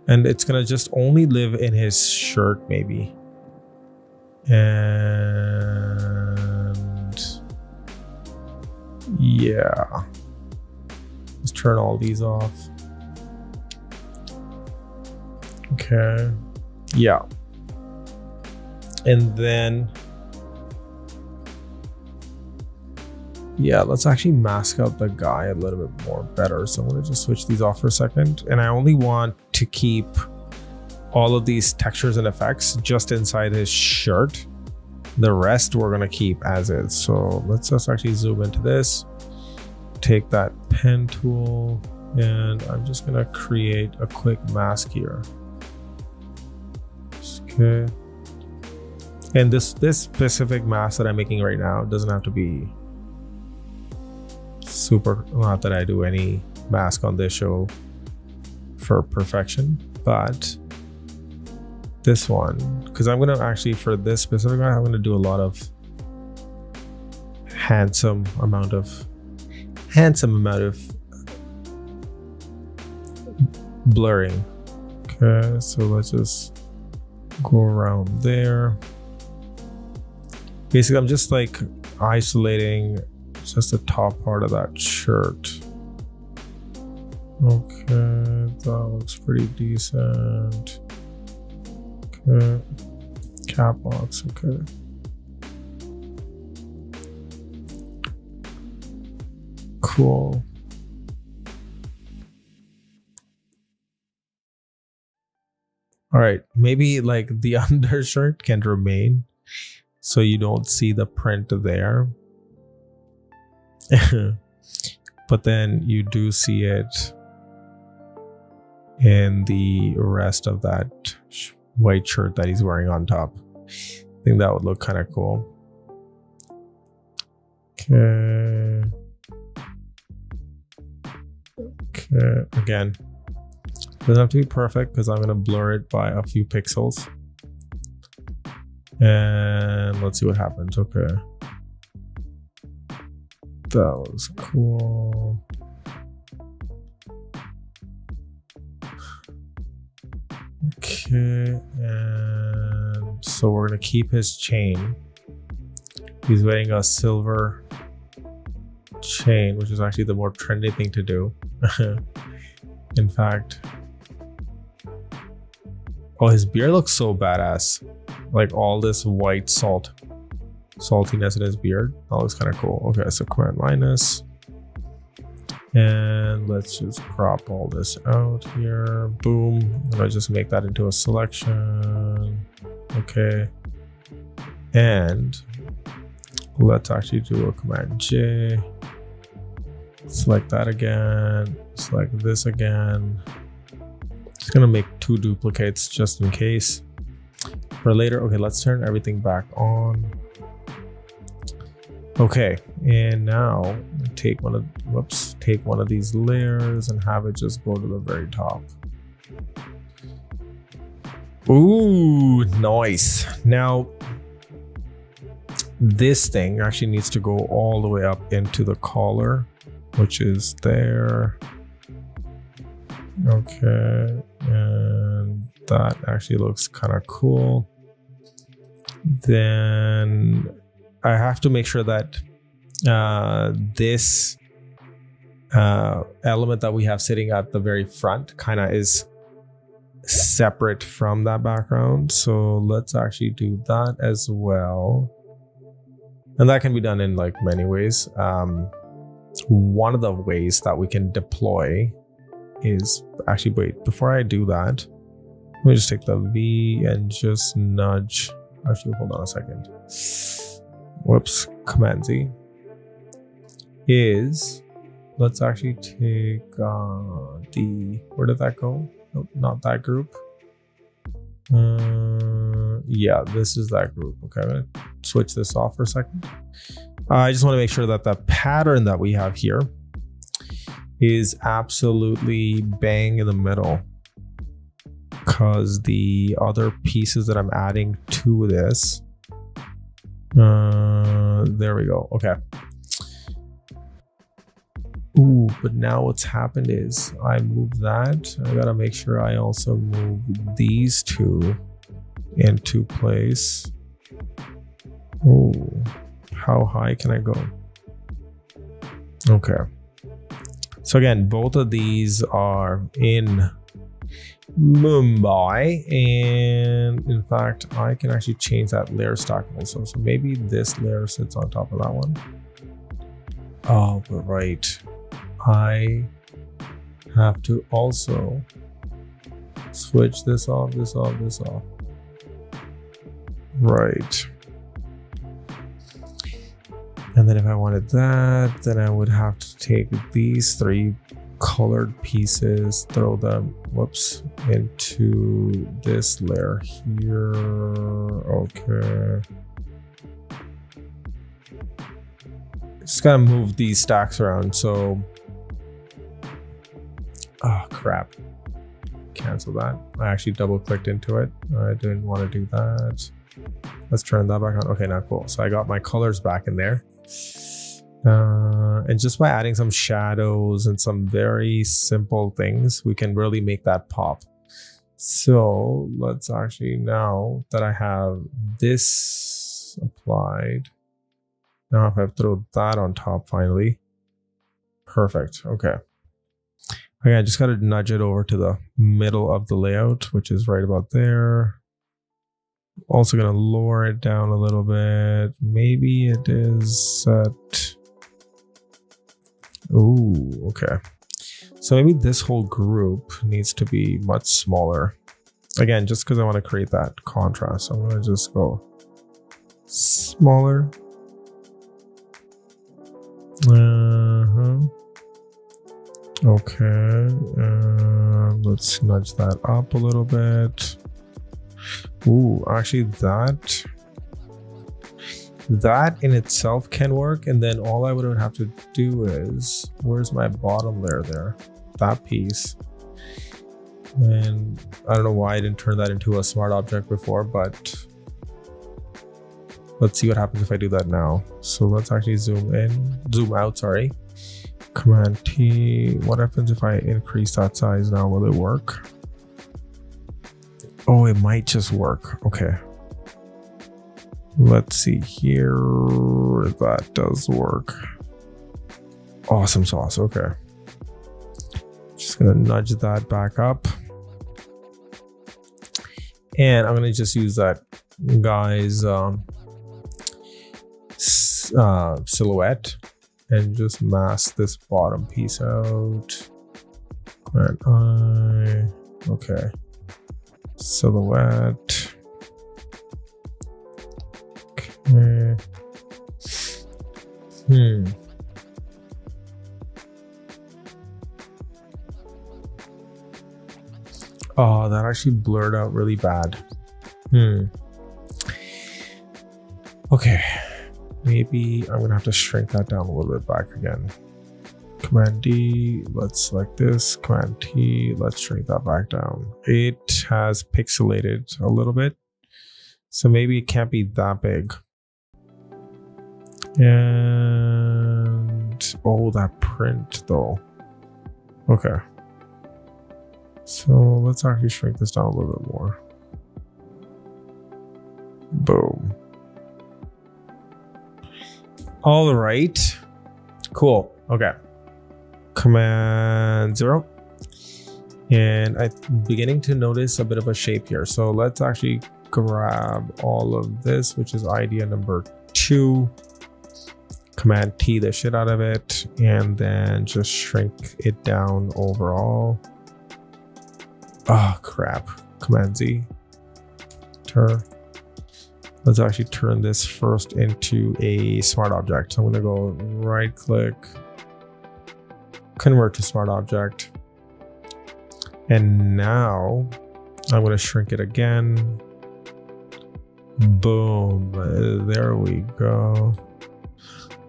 and it's gonna just only live in his shirt maybe. And yeah, let's turn all these off. Okay, yeah, and then yeah, let's actually mask out the guy a little bit more better. So I'm gonna just switch these off for a second, and I only want to keep all of these textures and effects just inside his shirt. The rest we're gonna keep as is. So let's just actually zoom into this, take that pen tool, and I'm just gonna create a quick mask here. Okay, and this specific mask that I'm making right now doesn't have to be super, not that I do any mask on this show for perfection, but this one, because I'm gonna actually, for this specific one, I'm gonna do a lot of handsome amount of blurring. Okay, so let's just go around there. Basically, I'm just like isolating just the top part of that shirt. Okay, that looks pretty decent. Okay, cap box. Okay, Cool. All right, maybe like the undershirt can remain so you don't see the print there. But then you do see it in the rest of that white shirt that he's wearing on top. I think that would look kind of cool. Okay. Okay, again, doesn't have to be perfect because I'm going to blur it by a few pixels. And let's see what happens. Okay. That was cool. Okay, and so we're going to keep his chain. He's wearing a silver chain, which is actually the more trendy thing to do. In fact, oh, his beard looks so badass. Like all this white saltiness in his beard. That looks kind of cool. Okay, so command minus. And let's just crop all this out here. Boom. I'm gonna just make that into a selection. Okay. And let's actually do a command J. Select that again. Select this again. Just gonna make 2 duplicates just in case for later. Okay, let's turn everything back on. Okay, and now take one of these layers and have it just go to the very top. Ooh, nice. Now this thing actually needs to go all the way up into the collar, which is there. Okay, and that actually looks kind of cool. Then I have to make sure that this element that we have sitting at the very front kind of is separate from that background. So let's actually do that as well. And that can be done in like many ways. One of the ways that we can deploy is actually, wait, before I do that, let me just take the V and just nudge. Actually, hold on a second. Whoops, Command Z is, let's actually take where did that go? Nope, not that group. Yeah, this is that group. Okay, I'm gonna switch this off for a second. I just want to make sure that the pattern that we have here is absolutely bang in the middle, because the other pieces that I'm adding to this, there we go. Okay. Ooh, but now what's happened is I moved that. I gotta make sure I also move these two into place. Ooh, how high can I go? Okay. So again, both of these are in Mumbai, and in fact, I can actually change that layer stack also. So maybe this layer sits on top of that one. Oh, but right. I have to also switch this off, this off, this off. Right. And then if I wanted that, then I would have to take these 3 colored pieces, throw them, whoops, into this layer here. Okay. Just gotta move these stacks around. So, oh crap. Cancel that. I actually double clicked into it. I didn't want to do that. Let's turn that back on. Okay, now cool. So I got my colors back in there. And just by adding some shadows and some very simple things, we can really make that pop. So let's actually, now that I have this applied, now if I throw that on top finally, perfect. Okay. Okay, I just got to nudge it over to the middle of the layout, which is right about there. Also going to lower it down a little bit. Maybe it is set Ooh, okay. So maybe this whole group needs to be much smaller. Again, just because I want to create that contrast, I'm going to just go smaller. Okay, let's nudge that up a little bit. Ooh, actually that in itself can work, and then all I would have to do is, where's my bottom layer there? That piece. And I don't know why I didn't turn that into a smart object before, but let's see what happens if I do that now. So let's actually zoom out, sorry. Command T. What happens if I increase that size now? Will it work? Oh, it might just work. Okay. Let's see here. That does work. Awesome sauce. Okay. Just gonna nudge that back up. And I'm gonna just use that guy's silhouette and just mask this bottom piece out. And okay. Silhouette. Okay. Oh, that actually blurred out really bad. Okay. Maybe I'm gonna have to shrink that down a little bit back again. Command D, let's select this. Command T, let's shrink that back down. It has pixelated a little bit, so maybe it can't be that big. And oh, that print though. Okay. So let's actually shrink this down a little bit more. Boom. All right. Cool. Okay. Command 0. And I'm beginning to notice a bit of a shape here. So let's actually grab all of this, which is idea number 2. Command T the shit out of it, and then just shrink it down overall. Oh, crap. Command Z. Let's actually turn this first into a smart object. So I'm going to go right click, convert to smart object. And now I'm going to shrink it again. Boom. There we go.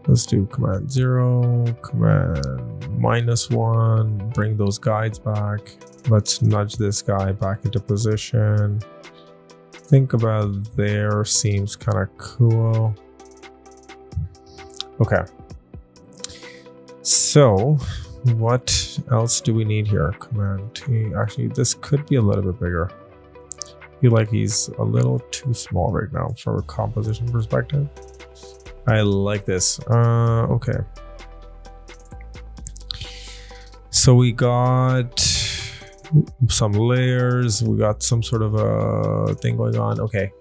Let's do command 0, command -1, bring those guides back. Let's nudge this guy back into position. Think about there, seems kind of cool. Okay. So what else do we need here? Command T. Actually, this could be a little bit bigger. I feel like he's a little too small right now from a composition perspective. I like this. Okay. So we got some layers. We got some sort of a thing going on. Okay.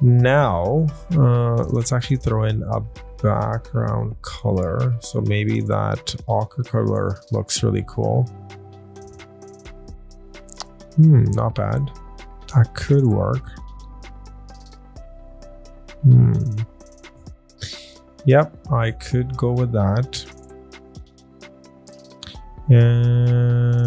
Now, let's actually throw in a background color. So maybe that ochre color looks really cool. Not bad. That could work. Yep, I could go with that. And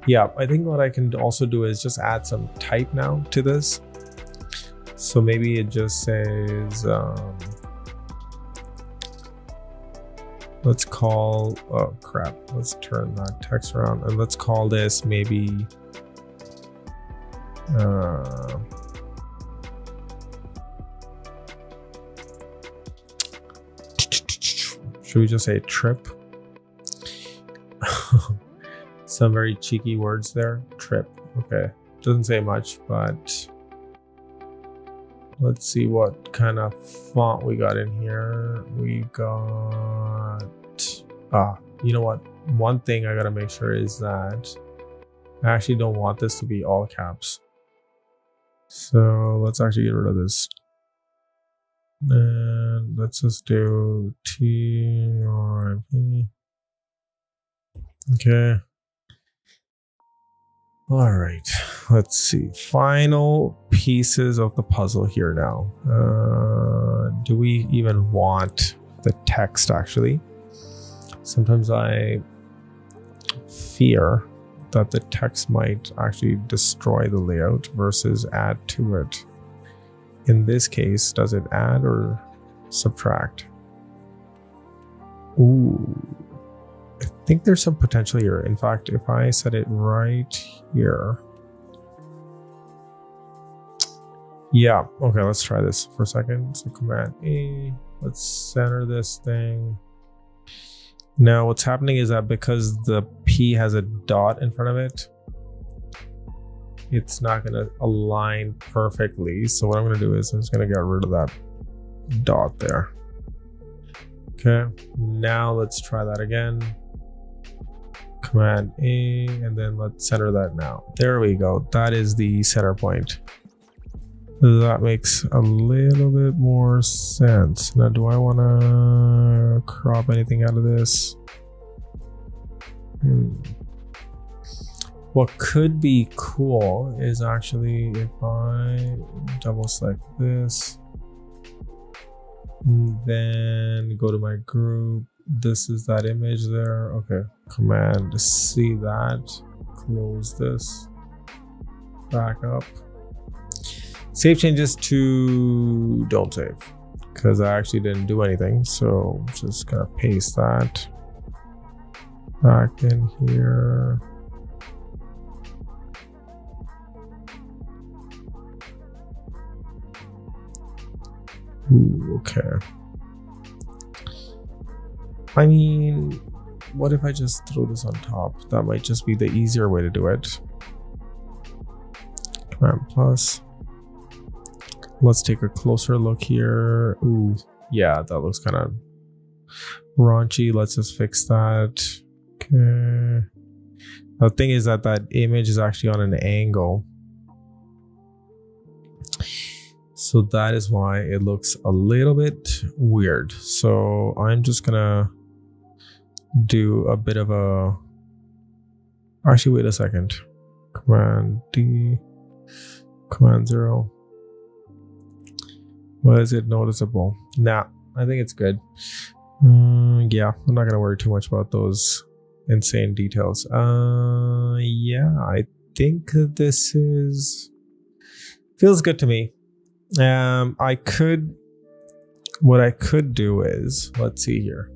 yeah, I think what I can also do is just add some type now to this. So maybe it just says let's call, oh crap, let's turn that text around and let's call this maybe should we just say trip? Some very cheeky words there. Trip. Okay. Doesn't say much, but let's see what kind of font we got in here. We got, you know what? One thing I gotta make sure is that I actually don't want this to be all caps. So let's actually get rid of this And let's just do TRIP. Okay. All right. Let's see. Final pieces of the puzzle here now. Do we even want the text actually? Sometimes I fear that the text might actually destroy the layout versus add to it. In this case, does it add or subtract? Ooh, I think there's some potential here. In fact, if I set it right here. Yeah, okay, let's try this for a second. So Command A, let's center this thing. Now what's happening is that because the P has a dot in front of it, it's not going to align perfectly. So what I'm going to do is I'm just going to get rid of that dot there. Okay, now let's try that again. Command A, and then let's center that now. There we go. That is the center point. That makes a little bit more sense. Now, do I want to crop anything out of this? What could be cool is actually if I double select this, then go to my group. This is that image there. Okay, Command C that, close this, back up. Save changes to don't save because I actually didn't do anything. So I'm just gonna paste that back in here. Ooh, okay. I mean, what if I just throw this on top? That might just be the easier way to do it. Command plus. Let's take a closer look here. Ooh, yeah, that looks kind of raunchy. Let's just fix that. Okay. The thing is that that image is actually on an angle. So that is why it looks a little bit weird. So I'm just gonna do a bit of a, actually wait a second. Command D, Command 0. Why is it noticeable? Nah, I think it's good. Yeah, I'm not gonna worry too much about those insane details. Yeah, I think this feels good to me. What I could do is, let's see here.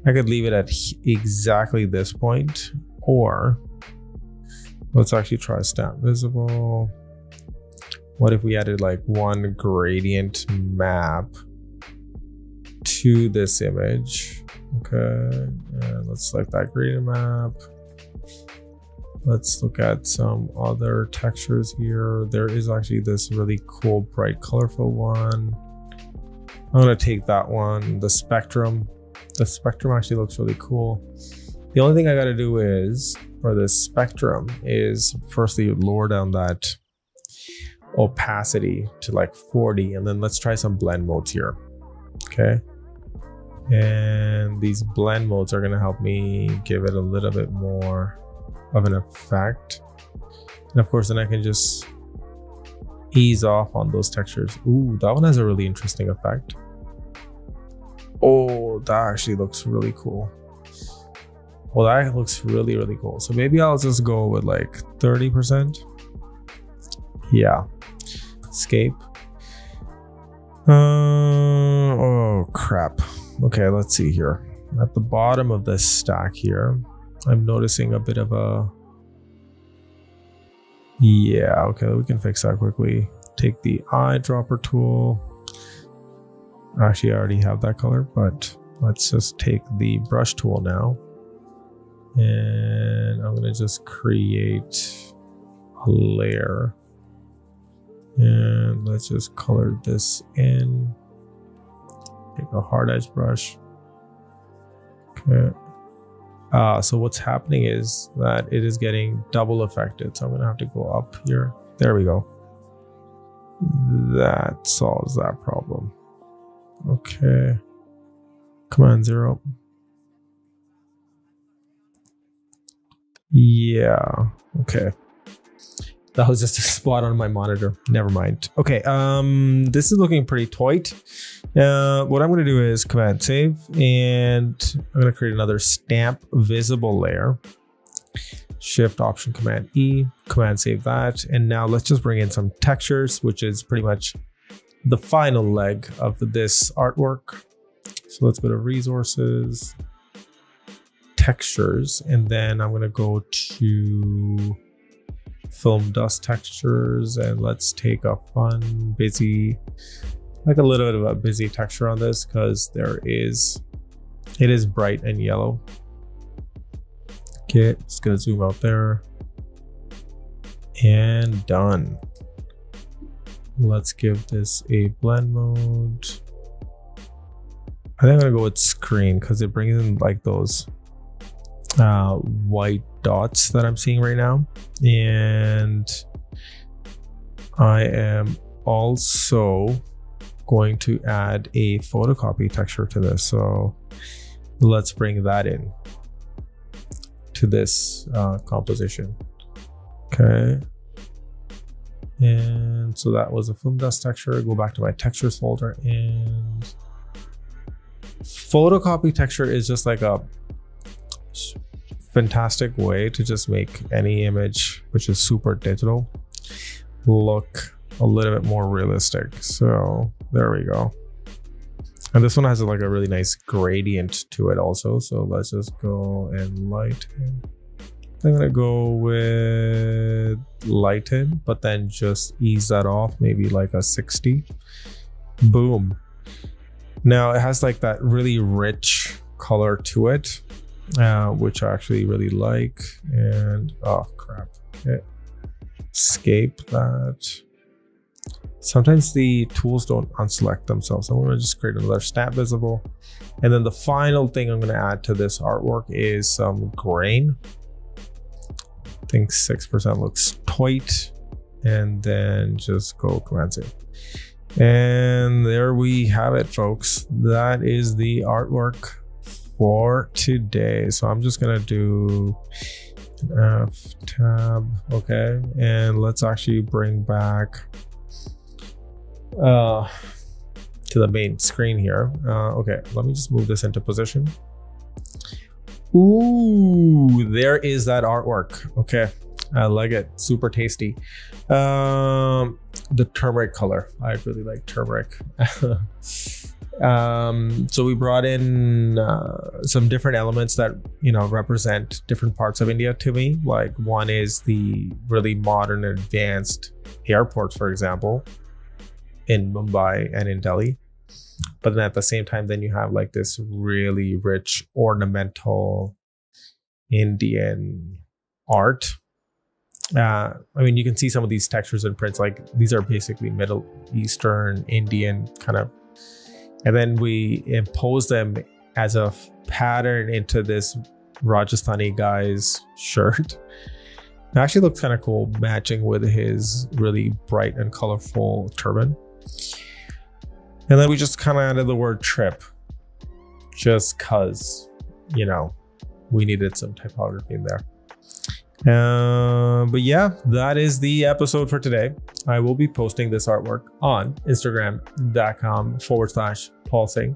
I could leave it at exactly this point, or let's actually try stamp visible. What if we added like one gradient map to this image? Okay, and let's select that gradient map. Let's look at some other textures here. There is actually this really cool, bright, colorful one. I'm gonna take that one, the spectrum. The spectrum actually looks really cool. The only thing I gotta do is, for this spectrum, is firstly lower down that opacity to like 40, and then let's try some blend modes here. Okay. And these blend modes are gonna help me give it a little bit more of an effect. And of course, then I can just ease off on those textures. Ooh, that one has a really interesting effect. Oh, that actually looks really cool. Well, that looks really, really cool. So maybe I'll just go with like 30%. Yeah. Escape. Oh, crap. Okay, let's see here. At the bottom of this stack here, I'm noticing a bit of a, yeah, okay, we can fix that quickly. Take the eyedropper tool. Actually, I already have that color, but let's just take the brush tool now. And I'm gonna just create a layer. And let's just color this in. Take a hard edge brush. Okay. So what's happening is that it is getting double affected. So I'm gonna have to go up here. There we go. That solves that problem. Okay. Command 0. Yeah. Okay. That was just a spot on my monitor. Never mind. Okay. This is looking pretty tight. What I'm going to do is Command Save, and I'm going to create another stamp visible layer. Shift Option Command E, Command Save that, and now let's just bring in some textures, which is pretty much the final leg of this artwork. So let's go to Resources, Textures, and then I'm going to go to Film Dust Textures, and let's take a fun, busy, like a little bit of a busy texture on this because it is bright and yellow. Okay, just gonna zoom out there and done. Let's give this a blend mode. I think I'm gonna go with screen because it brings in like those white dots that I'm seeing right now. And I am also going to add a photocopy texture to this. So let's bring that in to this composition. Okay. And so that was a film dust texture. Go back to my textures folder, and photocopy texture is just like a fantastic way to just make any image, which is super digital, look a little bit more realistic. So there we go. And this one has like a really nice gradient to it also. So let's just go and lighten. I'm gonna go with lighten, but then just ease that off, maybe like a 60. Boom. Now it has like that really rich color to it, which I actually really like. And oh crap. Okay. Escape that. Sometimes the tools don't unselect themselves. So I'm going to just create another stamp visible. And then the final thing I'm going to add to this artwork is some grain. I think 6% looks tight. And then just go Command Save. And there we have it, folks. That is the artwork for today. So I'm just going to do F tab. Okay. And let's actually bring back to the main screen here. Okay, let me just move this into position. Ooh, there is that artwork. Okay, I like it. Super tasty. The turmeric color. I really like turmeric. So we brought in some different elements that, you know, represent different parts of India to me. Like one is the really modern, advanced airports, for example, in Mumbai and in Delhi. But then at the same time, then you have like this really rich ornamental Indian art. I mean, you can see some of these textures and prints, like these are basically Middle Eastern, Indian kind of, and then we impose them as a pattern into this Rajasthani guy's shirt. It actually looks kind of cool, matching with his really bright and colorful turban. And then we just kind of added the word trip, just cause, you know, we needed some typography in there. But yeah, that is the episode for today. I will be posting this artwork on Instagram.com/Paul Syng.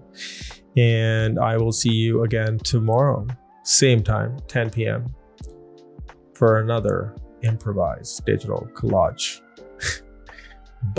And I will see you again tomorrow, same time, 10 p.m. for another improvised digital collage.